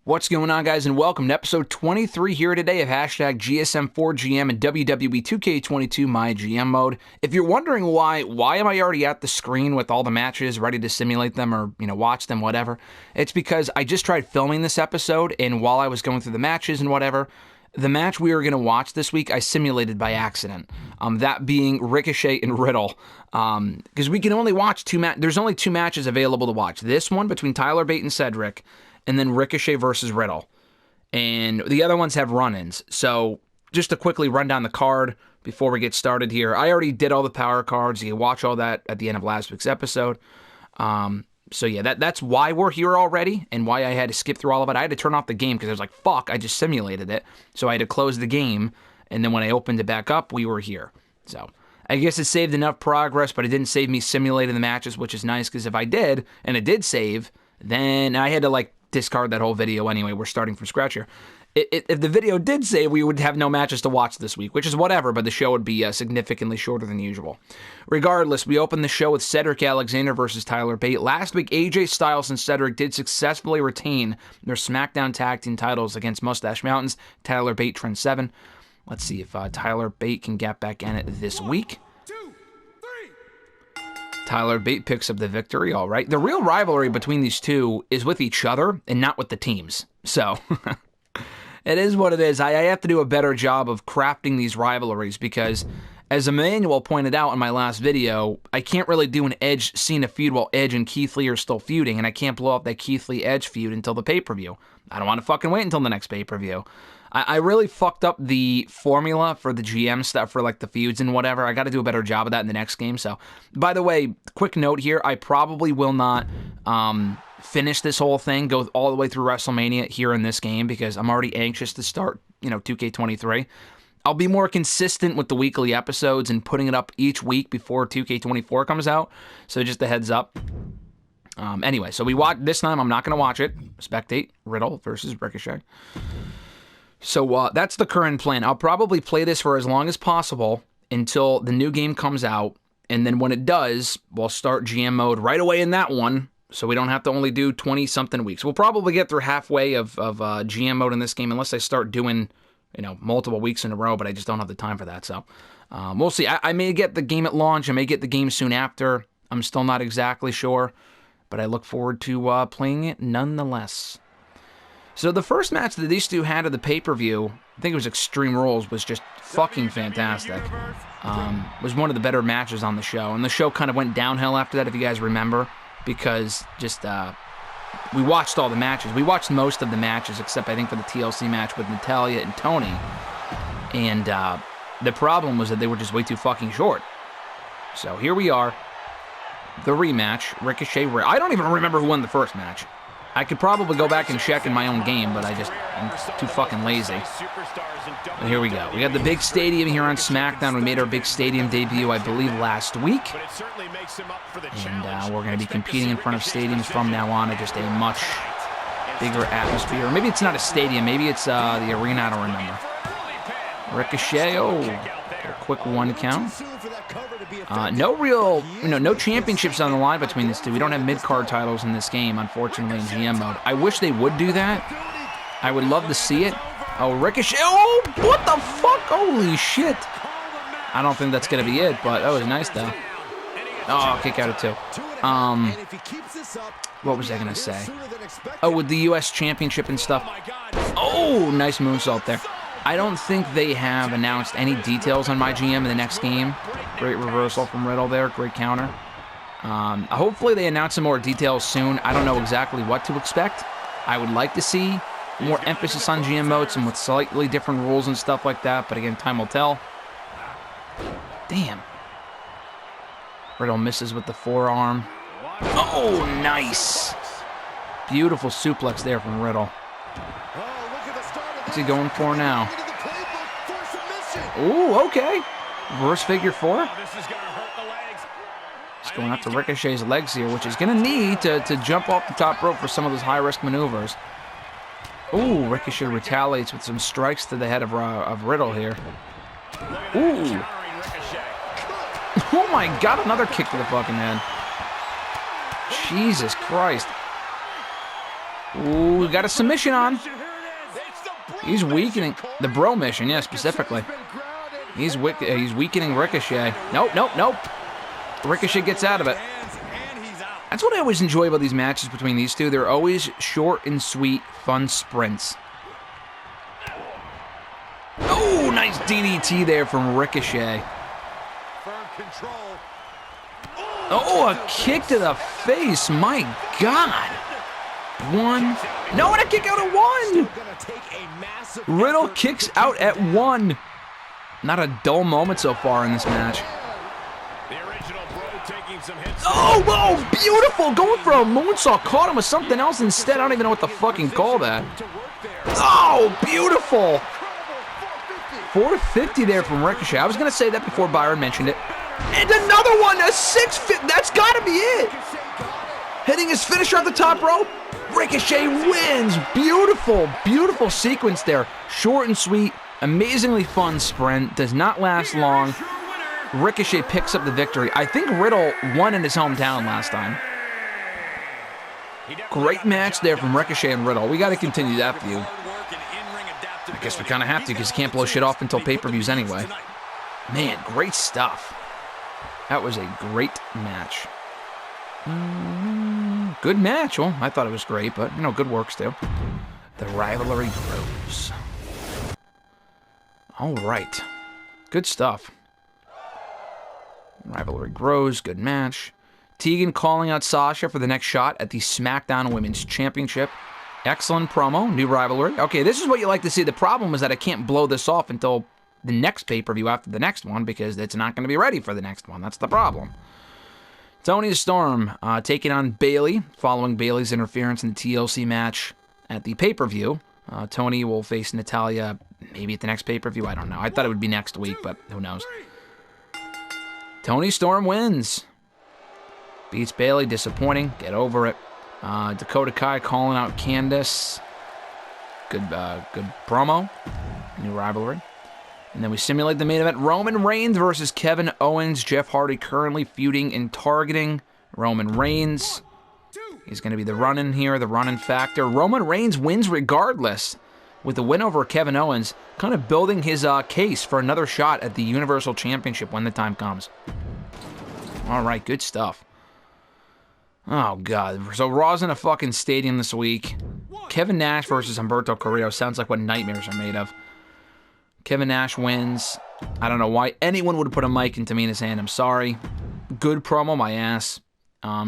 What's going on, guys, and welcome to episode 23 here today of hashtag GSM4GM and WWE 2K22 My GM mode. If you're wondering why am I already at the screen with all the matches ready to simulate them or, watch them, whatever, it's because I just tried filming this episode, and while I was going through the matches and whatever, the match we were going to watch this week, I simulated by accident. That being Ricochet and Riddle. Because we can only watch there's only two matches available to watch. This one between Tyler Bate and Cedric, and then Ricochet versus Riddle. And the other ones have run-ins. So just to quickly run down the card before we get started here. I already did all the power cards. You can watch all that at the end of last week's episode. So yeah, that's why we're here already and why I had to skip through all of it. I had to turn off the game because I was like, fuck, I just simulated it. So I had to close the game. And then when I opened it back up, we were here. So I guess it saved enough progress, but it didn't save me simulating the matches, which is nice because if I did, and it did save, then I had to discard that whole video anyway. We're starting from scratch here. If the video did say, we would have no matches to watch this week, which is whatever, but the show would be significantly shorter than usual. Regardless, we opened the show with Cedric Alexander versus Tyler Bate. Last week, AJ Styles and Cedric did successfully retain their SmackDown Tag Team titles against Mustache Mountains, Tyler Bate, Trent Seven. Let's see if Tyler Bate can get back in it this week. Tyler Bate picks up the victory, all right. The real rivalry between these two is with each other and not with the teams. So, it is what it is. I have to do a better job of crafting these rivalries because, as Emmanuel pointed out in my last video, I can't really do an Edge Cena feud while Edge and Keith Lee are still feuding, and I can't blow up that Keith Lee-Edge feud until the pay-per-view. I don't want to fucking wait until the next pay-per-view. I really fucked up the formula for the GM stuff for the feuds and whatever. I got to do a better job of that in the next game. So, by the way, quick note here, I probably will not finish this whole thing, go all the way through WrestleMania here in this game because I'm already anxious to start, 2K23. I'll be more consistent with the weekly episodes and putting it up each week before 2K24 comes out. So just a heads up. Anyway, so we watch this time. I'm not going to watch it. Spectate Riddle versus Ricochet. So that's the current plan. I'll probably play this for as long as possible until the new game comes out, and then when it does, we'll start GM mode right away in that one, so we don't have to only do 20-something weeks. We'll probably get through halfway of GM mode in this game unless I start doing, multiple weeks in a row, but I just don't have the time for that, so we'll see. I may get the game at launch. I may get the game soon after. I'm still not exactly sure, but I look forward to playing it nonetheless. So the first match that these two had at the pay-per-view, I think it was Extreme Rules, was just fucking fantastic. Was one of the better matches on the show. And the show kind of went downhill after that, if you guys remember, because just we watched all the matches. We watched most of the matches, except I think for the TLC match with Natalya and Tony. And the problem was that they were just way too fucking short. So here we are, the rematch, Ricochet. I don't even remember who won the first match. I could probably go back and check in my own game, but I'm too fucking lazy. But here we go. We got the big stadium here on SmackDown. We made our big stadium debut, I believe, last week. And we're going to be competing in front of stadiums from now on at just a much bigger atmosphere. Or maybe it's not a stadium. Maybe it's the arena. I don't remember. Ricochet. Oh, a quick one count. No championships on the line between these two. We don't have mid-card titles in this game, unfortunately, in GM mode. I wish they would do that. I would love to see it. Oh, Ricochet. Oh, what the fuck? Holy shit. I don't think that's going to be it, but that was nice, though. Oh, kick out of two. What was I going to say? Oh, with the U.S. Championship and stuff. Oh, nice moonsault there. I don't think they have announced any details on my GM in the next game. Great reversal from Riddle there. Great counter. Hopefully they announce some more details soon. I don't know exactly what to expect. I would like to see more emphasis on GM modes and with slightly different rules and stuff like that. But again, time will tell. Damn. Riddle misses with the forearm. Oh, nice. Beautiful suplex there from Riddle. What's he going for now? Ooh, okay. Reverse figure four. He's going after Ricochet's legs here, which is going to need to jump off the top rope for some of those high-risk maneuvers. Ooh, Ricochet retaliates with some strikes to the head of Riddle here. Ooh. Oh my God, another kick to the fucking head. Jesus Christ. Ooh, got a submission on. He's weakening the bro mission, yeah, specifically. He's weakening Ricochet. Nope, nope, nope. Ricochet gets out of it. That's what I always enjoy about these matches between these two. They're always short and sweet, fun sprints. Oh, nice DDT there from Ricochet. Oh, a kick to the face. My God. One. No, and a kick out at one. Riddle kicks out at one. Not a dull moment so far in this match. Oh, whoa, beautiful. Going for a moonsault. Caught him with something else instead. I don't even know what to fucking call that. Oh, beautiful. 450 there from Ricochet. I was going to say that before Byron mentioned it. And another one, a 650. That's got to be it. Hitting his finisher at the top rope. Ricochet wins. Beautiful, beautiful sequence there. Short and sweet, amazingly fun sprint. Does not last long. Ricochet picks up the victory. I think Riddle won in his hometown last time. Great match there from Ricochet and Riddle. We got to continue that feud. I guess we kind of have to because you can't blow shit off until pay-per-views anyway. Man, great stuff. That was a great match. Good match. Well, I thought it was great, but, you know, good works too. The rivalry grows. All right. Good stuff. Rivalry grows. Good match. Tegan calling out Sasha for the next shot at the SmackDown Women's Championship. Excellent promo. New rivalry. Okay, this is what you like to see. The problem is that I can't blow this off until the next pay-per-view after the next one because it's not going to be ready for the next one. That's the problem. Toni Storm taking on Bayley following Bayley's interference in the TLC match at the pay-per-view. Toni will face Natalya maybe at the next pay-per-view. I don't know. I thought it would be next week, but who knows. Toni Storm wins. Beats Bayley. Disappointing. Get over it. Dakota Kai calling out Candice. Good promo. New rivalry. And then we simulate the main event. Roman Reigns versus Kevin Owens. Jeff Hardy currently feuding and targeting Roman Reigns. He's going to be the run-in here, the run-in factor. Roman Reigns wins regardless with the win over Kevin Owens, kind of building his case for another shot at the Universal Championship when the time comes. All right, good stuff. Oh, God. So Raw's in a fucking stadium this week. Kevin Nash versus Humberto Carrillo sounds like what nightmares are made of. Kevin Nash wins. I don't know why anyone would put a mic in Tamina's hand. I'm sorry. Good promo, my ass.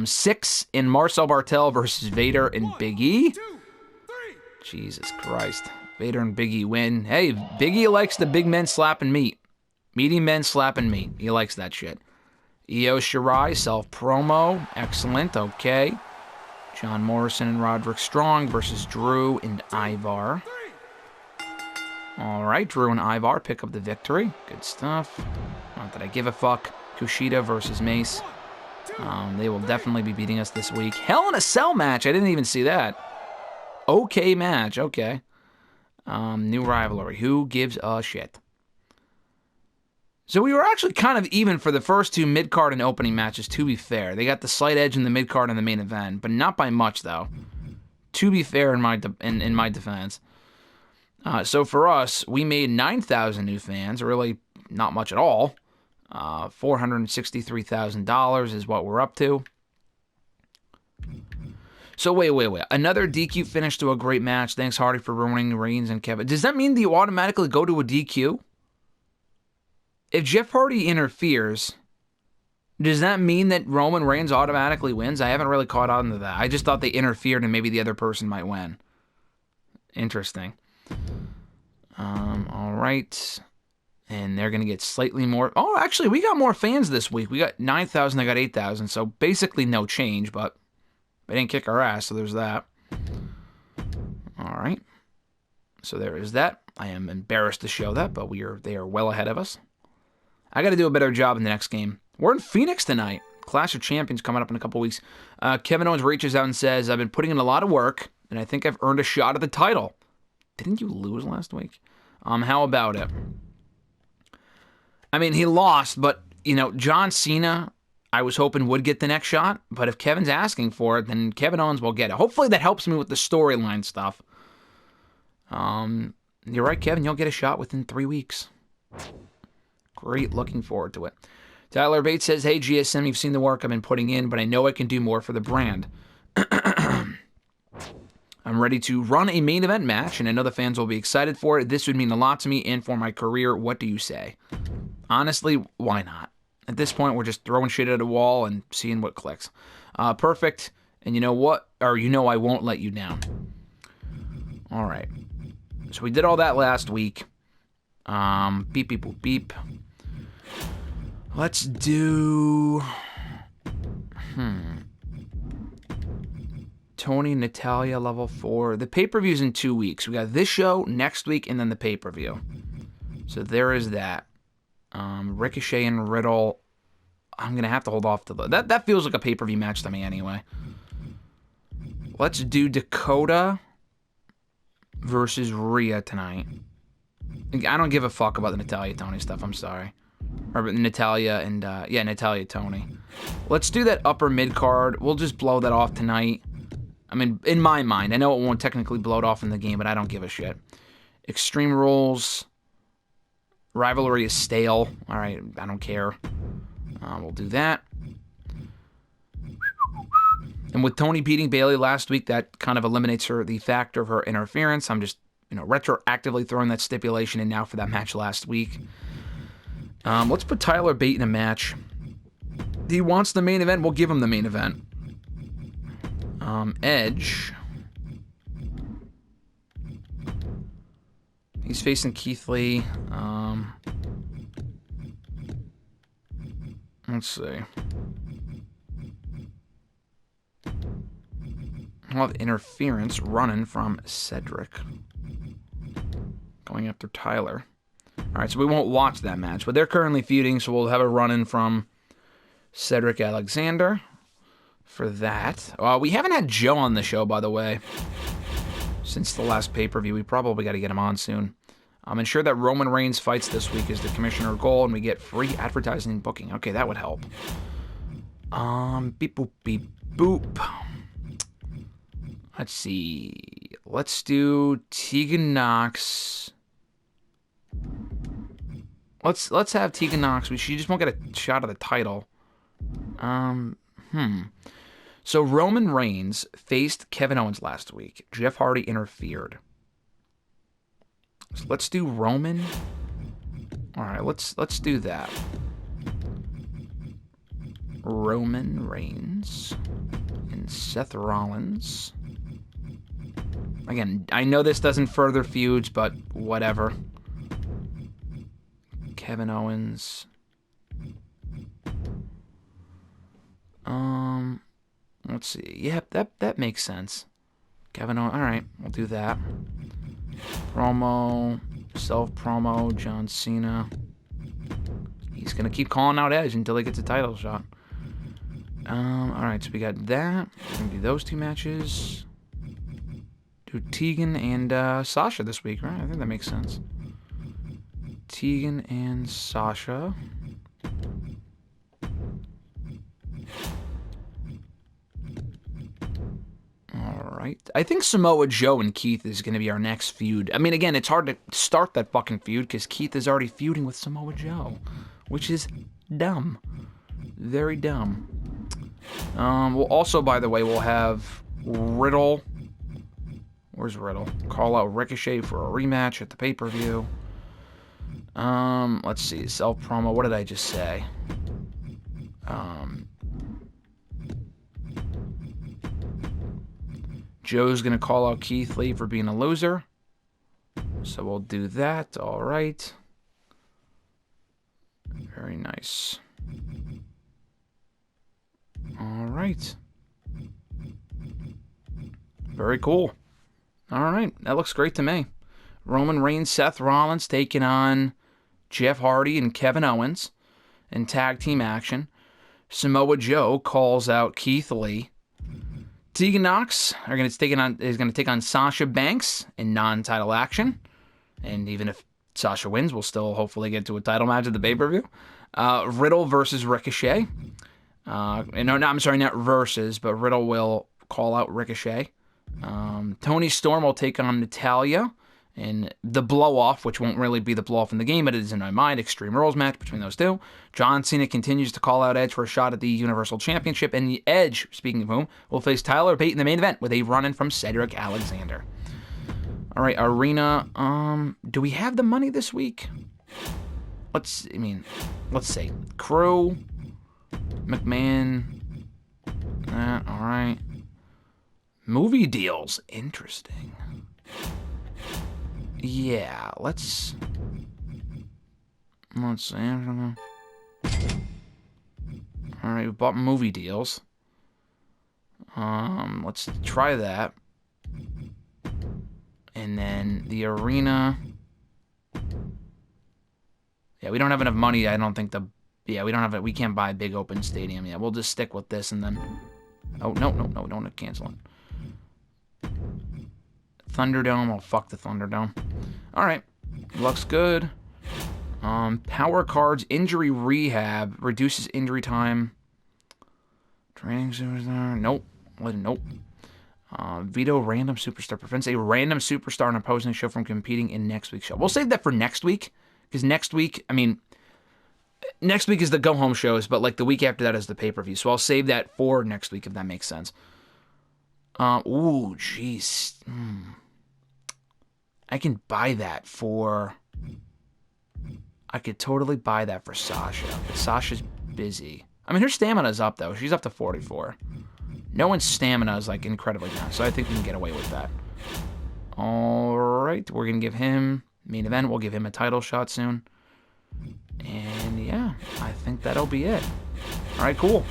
6 in Marcel Bartel versus Vader and Big E. Jesus Christ. Vader and Big E win. Hey, Big E likes the big men slapping meat. Meaty men slapping meat. He likes that shit. Io Shirai, self-promo. Excellent, okay. John Morrison and Roderick Strong versus Drew and Ivar. All right, Drew and Ivar pick up the victory. Good stuff. Not that I give a fuck. Kushida versus Mace. They will definitely be beating us this week. Hell in a Cell match. I didn't even see that. Okay match. Okay. New rivalry. Who gives a shit? So we were actually kind of even for the first two mid-card and opening matches, to be fair. They got the slight edge in the mid-card and the main event, but not by much, though. To be fair in my defense. So for us, we made 9,000 new fans, really not much at all. $463,000 is what we're up to. So wait. Another DQ finish to a great match. Thanks, Hardy, for ruining Reigns and Kevin. Does that mean that you automatically go to a DQ? If Jeff Hardy interferes, does that mean that Roman Reigns automatically wins? I haven't really caught on to that. I just thought they interfered and maybe the other person might win. Interesting. All right. And they're going to get slightly more. Oh, actually, we got more fans this week. We got 9,000, they got 8,000. So basically no change, but they didn't kick our ass, so there's that. All right. So there is that. I am embarrassed to show that, but they are well ahead of us. I got to do a better job in the next game. We're in Phoenix tonight. Clash of Champions coming up in a couple weeks. Kevin Owens reaches out and says, I've been putting in a lot of work, and I think I've earned a shot at the title. Didn't you lose last week? How about it? I mean, he lost, but, you know, John Cena, I was hoping would get the next shot, but if Kevin's asking for it, then Kevin Owens will get it. Hopefully that helps me with the storyline stuff. You're right, Kevin. You'll get a shot within 3 weeks. Great. Looking forward to it. Tyler Bates says, hey, GSM, you've seen the work I've been putting in, but I know I can do more for the brand. I'm ready to run a main event match, and I know the fans will be excited for it. This would mean a lot to me and for my career. What do you say? Honestly, why not? At this point, we're just throwing shit at a wall and seeing what clicks. Perfect. And you know what? Or you know I won't let you down. All right. So we did all that last week. Beep, beep, boop, beep. Let's do... Tony, Natalia, level 4. The pay-per-view's in 2 weeks. We got this show next week and then the pay-per-view. So there is that. Ricochet and Riddle. I'm going to have to hold off to that feels like a pay-per-view match to me anyway. Let's do Dakota versus Rhea tonight. I don't give a fuck about the Natalia Tony stuff. I'm sorry. Or Natalia and, Natalia Tony. Let's do that upper mid card. We'll just blow that off tonight. I mean, in my mind, I know it won't technically blow it off in the game, but I don't give a shit. Extreme Rules. Rivalry is stale. All right, I don't care. We'll do that. And with Tony beating Bayley last week, that kind of eliminates the factor of her interference. I'm just, retroactively throwing that stipulation in now for that match last week. Let's put Tyler Bate in a match. He wants the main event. We'll give him the main event. Edge. He's facing Keith Lee. Let's see. We'll have interference running from Cedric. Going after Tyler. Alright, so we won't watch that match, but they're currently feuding, so we'll have a run-in from Cedric Alexander for that. We haven't had Joe on the show, by the way, since the last pay-per-view. We probably got to get him on soon. Ensure that Roman Reigns fights this week is the commissioner goal, and we get free advertising and booking. Okay, that would help. Beep, boop, beep, boop. Let's see. Let's do Tegan Nox. Let's have Tegan Nox. She just won't get a shot at the title. So Roman Reigns faced Kevin Owens last week. Jeff Hardy interfered. So let's do Roman. All right, let's do that. Roman Reigns and Seth Rollins. Again, I know this doesn't further feuds, but whatever. Kevin Owens. Let's see. Yep, that makes sense. Kevin Owens. All right, we'll do that. Promo, self-promo, John Cena. He's going to keep calling out Edge until he gets a title shot. Alright, so we got that. We're going to do those two matches. Do Tegan and Sasha this week, right? I think that makes sense. Tegan and Sasha. Alright. I think Samoa Joe and Keith is going to be our next feud. I mean, again, it's hard to start that fucking feud because Keith is already feuding with Samoa Joe, which is dumb. Very dumb. We'll also, by the way, we'll have Riddle. Where's Riddle? Call out Ricochet for a rematch at the pay-per-view. Let's see. Self-promo. What did I just say? Joe's going to call out Keith Lee for being a loser. So we'll do that. All right. Very nice. All right. Very cool. All right. That looks great to me. Roman Reigns, Seth Rollins taking on Jeff Hardy and Kevin Owens in tag team action. Samoa Joe calls out Keith Lee. Tegan Nox is going to take on Sasha Banks in non-title action. And even if Sasha wins, we'll still hopefully get to a title match at the pay-per-view. Riddle versus Ricochet. No, I'm sorry, not versus, but Riddle will call out Ricochet. Toni Storm will take on Natalya in the blow-off, which won't really be the blow-off in the game, but it is in my mind. Extreme Rules match between those two. John Cena continues to call out Edge for a shot at the Universal Championship, and the Edge, speaking of whom, will face Tyler Bate in the main event with a run-in from Cedric Alexander. All right, Arena. Do we have the money this week? Let's see. Crew, McMahon. All right. Movie deals. Interesting. Yeah, let's see. All right, we bought movie deals. Let's try that. And then the Arena. Yeah, we don't have enough money. I don't think we don't have it. We can't buy a big open stadium yet. We'll just stick with this and then. Oh, no, don't cancel it. Thunderdome. Oh, fuck the Thunderdome. All right. Looks good. Power cards. Injury rehab. Reduces injury time. Training superstar. Nope. Nope. Veto random superstar. Prevents a random superstar in an opposing show from competing in next week's show. We'll save that for next week. Because next week is the go-home shows, but like the week after that is the pay-per-view. So I'll save that for next week if that makes sense. Ooh, jeez. I can buy that for... I could totally buy that for Sasha. But Sasha's busy. I mean, her stamina's up, though. She's up to 44. No one's stamina is, like, incredibly down, so I think we can get away with that. All right, we're going to give him... main event. We'll give him a title shot soon. And, yeah, I think that'll be it. All right, cool.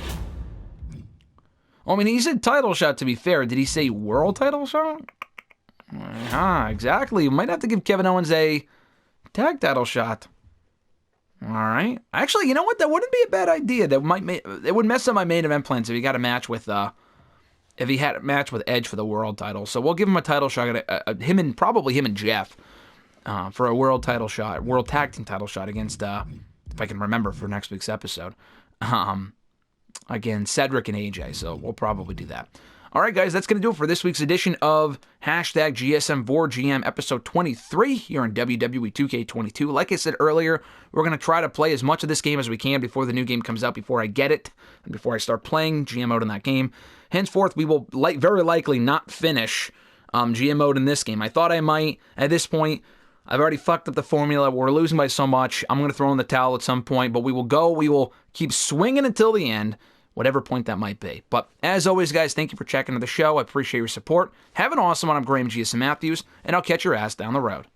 Well, I mean, he said title shot, to be fair. Did he say world title shot? Exactly. We might have to give Kevin Owens a tag title shot. All right. Actually, you know what? That wouldn't be a bad idea. It would mess up my main event plans if he got a match with if he had a match with Edge for the world title. So we'll give him a title shot. Probably him and Jeff for a world title shot, world tag team title shot against if I can remember for next week's episode. Again, Cedric and AJ. So we'll probably do that. All right, guys, that's going to do it for this week's edition of #GSM4GM episode 23 here in WWE 2K22. Like I said earlier, we're going to try to play as much of this game as we can before the new game comes out, before I get it, and before I start playing GM mode in that game. Henceforth, we will very likely not finish GM mode in this game. I thought I might. At this point, I've already fucked up the formula. We're losing by so much. I'm going to throw in the towel at some point, but we will keep swinging until the end, whatever point that might be. But as always, guys, thank you for checking out the show. I appreciate your support. Have an awesome one. I'm Graham GSM Matthews, and I'll catch your ass down the road.